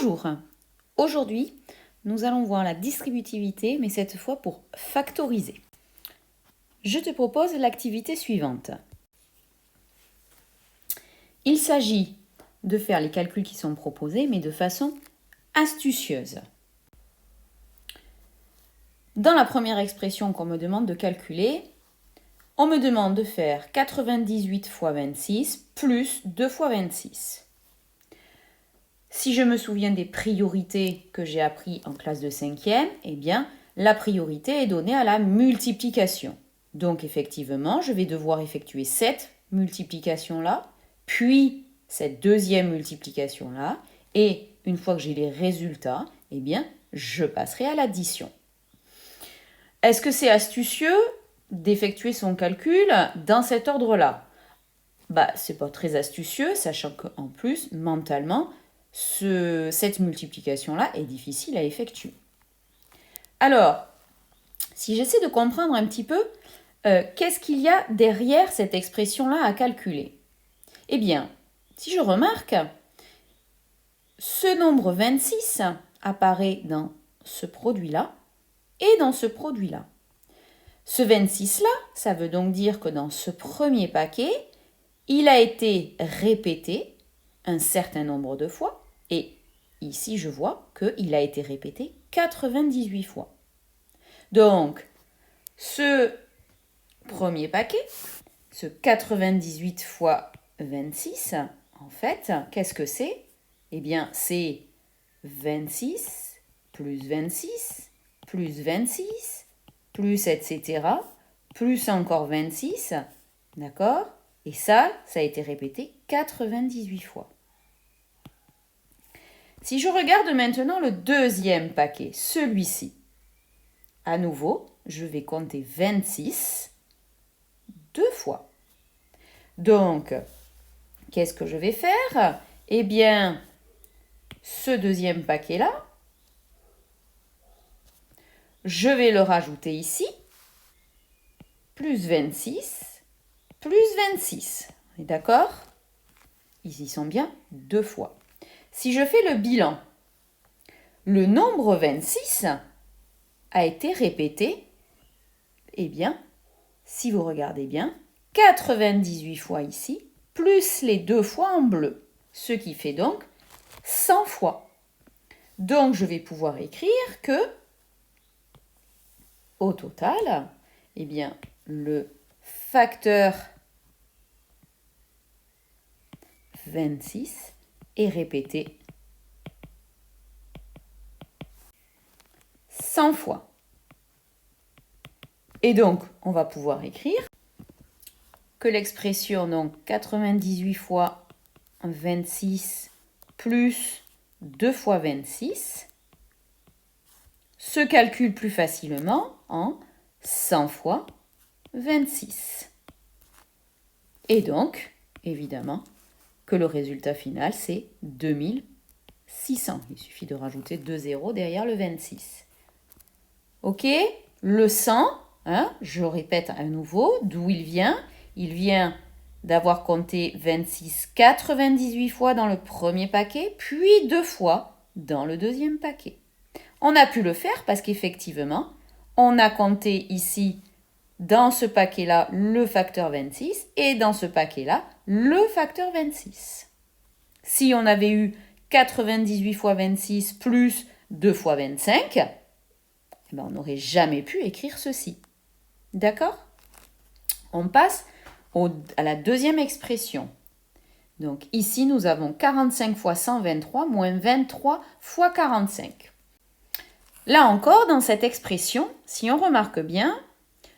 Bonjour, aujourd'hui nous allons voir la distributivité mais cette fois pour factoriser. Je te propose l'activité suivante. Il s'agit de faire les calculs qui sont proposés mais de façon astucieuse. Dans la première expression qu'on me demande de calculer, on me demande de faire 98 fois 26 plus 2 fois 26. Si je me souviens des priorités que j'ai appris en classe de 5e, eh bien, la priorité est donnée à la multiplication. Donc, effectivement, je vais devoir effectuer cette multiplication-là, puis cette deuxième multiplication-là, et une fois que j'ai les résultats, eh bien, je passerai à l'addition. Est-ce que c'est astucieux d'effectuer son calcul dans cet ordre-là? C'est pas très astucieux, sachant qu'en plus, mentalement, cette multiplication-là est difficile à effectuer. Alors, si j'essaie de comprendre un petit peu, qu'est-ce qu'il y a derrière cette expression-là à calculer? Eh bien, si je remarque, ce nombre 26 apparaît dans ce produit-là et dans ce produit-là. Ce 26-là, ça veut donc dire que dans ce premier paquet, il a été répété un certain nombre de fois. Et ici, je vois qu'il a été répété 98 fois. Donc, ce premier paquet, ce 98 fois 26, en fait, qu'est-ce que c'est? Eh bien, c'est 26 plus 26 plus 26 plus etc. plus encore 26, d'accord? Et ça a été répété 98 fois. Si je regarde maintenant le deuxième paquet, celui-ci, à nouveau, je vais compter 26 deux fois. Donc, qu'est-ce que je vais faire? Eh bien, ce deuxième paquet-là, je vais le rajouter ici, plus 26, plus 26. D'accord? Ici sont bien deux fois. Si je fais le bilan, le nombre 26 a été répété, eh bien, si vous regardez bien, 98 fois ici, plus les deux fois en bleu, ce qui fait donc 100 fois. Donc, je vais pouvoir écrire que, au total, eh bien, le facteur 26 est répété 100 fois. Et donc, on va pouvoir écrire que l'expression donc 98 fois 26 plus 2 fois 26 se calcule plus facilement en 100 fois 26. Et donc, évidemment, que le résultat final, c'est 2600. Il suffit de rajouter 2 zéros derrière le 26. Ok? Le 100, je répète à nouveau, d'où il vient? Il vient d'avoir compté 26 98 fois dans le premier paquet, puis 2 fois dans le deuxième paquet. On a pu le faire parce qu'effectivement, on a compté ici, dans ce paquet-là, le facteur 26 et dans ce paquet-là, le facteur 26. Si on avait eu 98 fois 26 plus 2 fois 25, on n'aurait jamais pu écrire ceci. D'accord? On passe à la deuxième expression. Donc ici, nous avons 45 fois 123 moins 23 fois 45. Là encore, dans cette expression, si on remarque bien,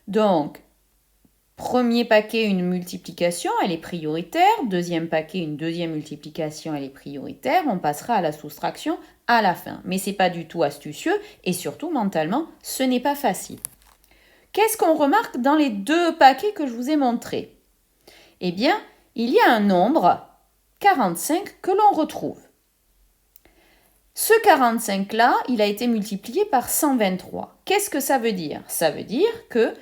donc, premier paquet, une multiplication, elle est prioritaire. Deuxième paquet, une deuxième multiplication, elle est prioritaire. On passera à la soustraction à la fin. Mais ce n'est pas du tout astucieux et surtout, mentalement, ce n'est pas facile. Qu'est-ce qu'on remarque dans les deux paquets que je vous ai montrés? Eh bien, il y a un nombre, 45, que l'on retrouve. Ce 45-là, il a été multiplié par 123. Qu'est-ce que ça veut dire? Ça veut dire que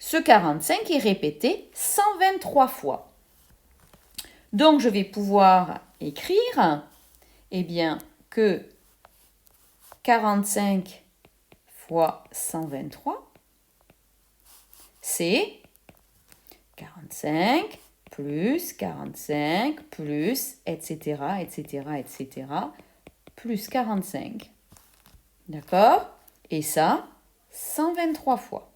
ce 45 est répété 123 fois. Donc, je vais pouvoir écrire, eh bien, que 45 fois 123, c'est 45 plus 45 plus, etc., etc., etc., plus 45. D'accord? Et ça, 123 fois.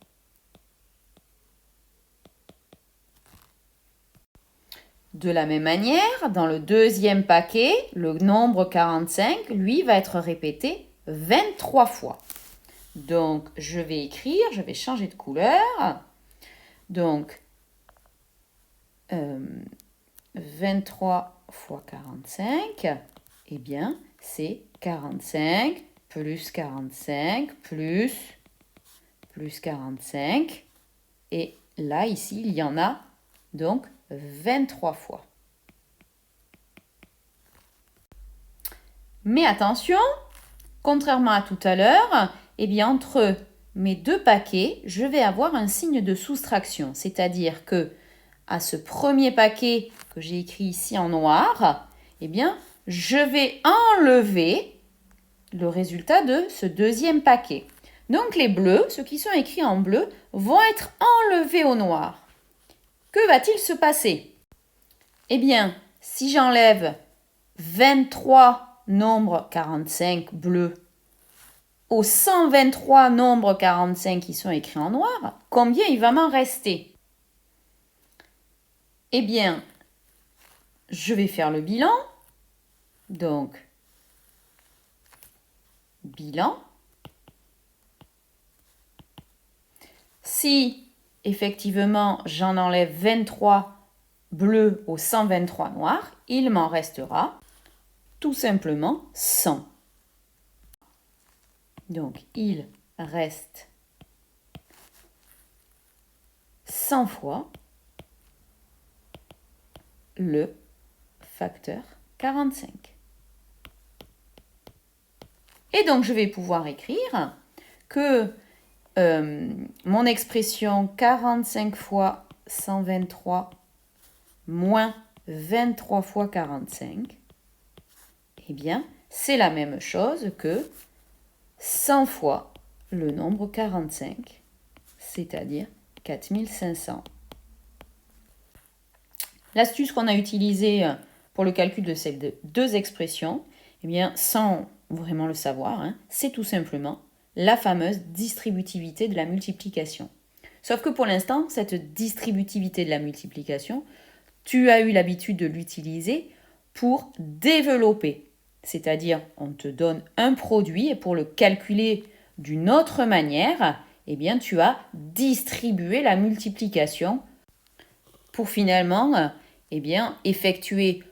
De la même manière, dans le deuxième paquet, le nombre 45, lui, va être répété 23 fois. Donc, je vais écrire, je vais changer de couleur. Donc, 23 fois 45, eh bien, c'est 45 plus 45 plus 45. Et là, ici, il y en a donc 23 fois. Mais attention, contrairement à tout à l'heure, eh bien, entre mes deux paquets, je vais avoir un signe de soustraction. C'est-à-dire que à ce premier paquet que j'ai écrit ici en noir, eh bien, je vais enlever le résultat de ce deuxième paquet. Donc les bleus, ceux qui sont écrits en bleu, vont être enlevés au noir. Que va-t-il se passer? Eh bien, si j'enlève 23 nombres 45 bleus aux 123 nombres 45 qui sont écrits en noir, combien il va m'en rester? Eh bien, je vais faire le bilan. Donc, bilan. Si, effectivement, j'en enlève 23 bleus aux 123 noirs, il m'en restera tout simplement 100. Donc, il reste 100 fois le facteur 45. Et donc, je vais pouvoir écrire que mon expression 45 fois 123 moins 23 fois 45, eh bien, c'est la même chose que 100 fois le nombre 45, c'est-à-dire 4500. L'astuce qu'on a utilisée pour le calcul de ces deux expressions, eh bien, sans vraiment le savoir, c'est tout simplement la fameuse distributivité de la multiplication. Sauf que pour l'instant, cette distributivité de la multiplication, tu as eu l'habitude de l'utiliser pour développer. C'est-à-dire, on te donne un produit et pour le calculer d'une autre manière, eh bien, tu as distribué la multiplication pour finalement eh bien, effectuer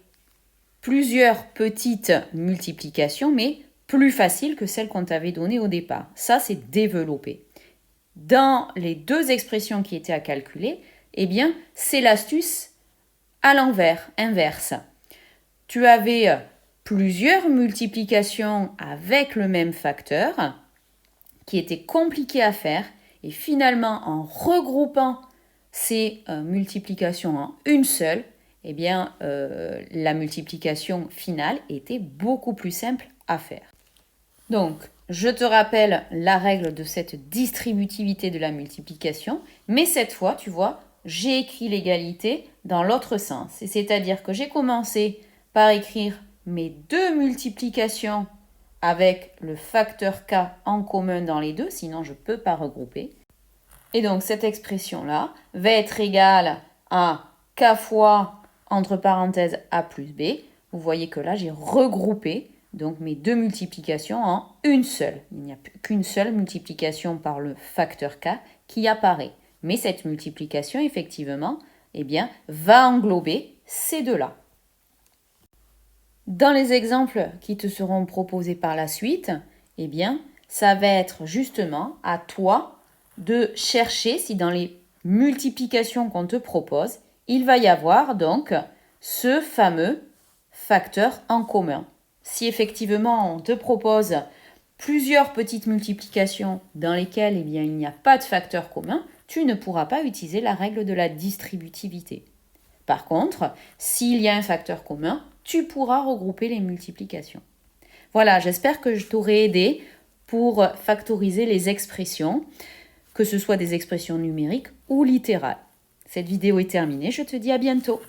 plusieurs petites multiplications, mais plus faciles que celles qu'on t'avait données au départ. Ça, c'est développer. Dans les deux expressions qui étaient à calculer, eh bien, c'est l'astuce à l'envers, inverse. Tu avais plusieurs multiplications avec le même facteur qui étaient compliquées à faire et finalement, en regroupant ces multiplications en une seule, eh bien, la multiplication finale était beaucoup plus simple à faire. Donc, je te rappelle la règle de cette distributivité de la multiplication, mais cette fois, tu vois, j'ai écrit l'égalité dans l'autre sens. C'est-à-dire que j'ai commencé par écrire mes deux multiplications avec le facteur k en commun dans les deux, sinon je ne peux pas regrouper. Et donc, cette expression-là va être égale à k fois, entre parenthèses, a plus b. Vous voyez que là, j'ai regroupé donc mes deux multiplications en une seule. Il n'y a qu'une seule multiplication par le facteur k qui apparaît. Mais cette multiplication, effectivement, eh bien, va englober ces deux-là. Dans les exemples qui te seront proposés par la suite, eh bien, ça va être justement à toi de chercher si dans les multiplications qu'on te propose, il va y avoir donc ce fameux facteur en commun. Si effectivement on te propose plusieurs petites multiplications dans lesquelles eh bien, il n'y a pas de facteur commun, tu ne pourras pas utiliser la règle de la distributivité. Par contre, s'il y a un facteur commun, tu pourras regrouper les multiplications. Voilà, j'espère que je t'aurai aidé pour factoriser les expressions, que ce soit des expressions numériques ou littérales. Cette vidéo est terminée, je te dis à bientôt.